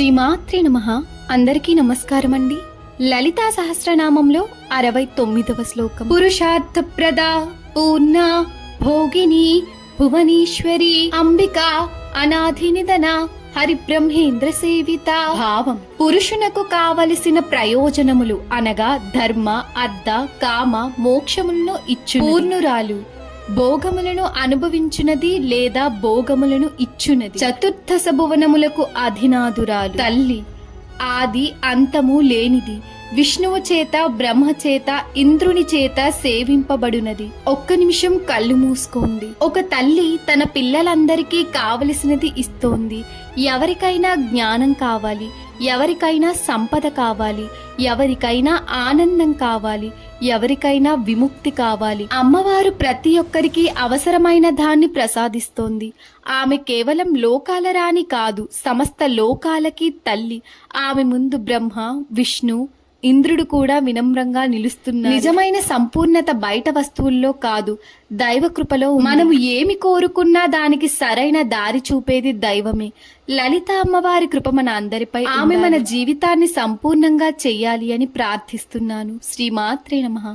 శ్రీమాత్రే నమః. అందరికీ నమస్కారం అండి. లలితా సహస్రనామంలో 69వ శ్లోకం. పురుషార్థప్రదా పూర్ణ భోగిని భువనేశ్వరి అంబికా అనాధినిధన హరిబ్రహ్మేంద్ర సేవిత. భావం: పురుషునకు కావలసిన ప్రయోజనములు అనగా ధర్మ అర్థ కామ మోక్షములను ఇచ్చు పూర్ణురాలు, భోగములను అనుభవించునది లేదా భోగములను ఇచ్చునది. చతుర్దశ భువనములకు అధినాథురాలు, తల్లి, ఆది అంతము లేనిది, విష్ణువు చేత బ్రహ్మ చేత ఇంద్రుని చేత సేవింపబడునది. ఒక్క నిమిషం కళ్ళు మూసుకోండి. ఒక తల్లి తన పిల్లలందరికీ కావలసినది ఇస్తోంది. ఎవరికైనా జ్ఞానం కావాలి, ఎవరికైనా సంపద కావాలి, ఎవరికైనా ఆనందం కావాలి, ఎవరికైనా విముక్తి కావాలి. అమ్మవారు ప్రతి ఒక్కరికి అవసరమైన దాన్ని ప్రసాదిస్తోంది. ఆమె కేవలం లోకాల రాణి కాదు, సమస్త లోకాలకి తల్లి. ఆమె ముందు బ్రహ్మ, విష్ణు, ఇంద్రుడు కూడా వినమ్రంగా నిలుస్తున్నారు. నిజమైన సంపూర్ణత బయట వస్తువుల్లో కాదు, దైవ కృపలో. మనము ఏమి కోరుకున్నా దానికి సరైన దారి చూపేది దైవమే. లలిత అమ్మవారి కృప మన అందరిపై. ఆమె మన జీవితాన్ని సంపూర్ణంగా చెయ్యాలి అని ప్రార్థిస్తున్నాను. శ్రీమాత్రే నమః.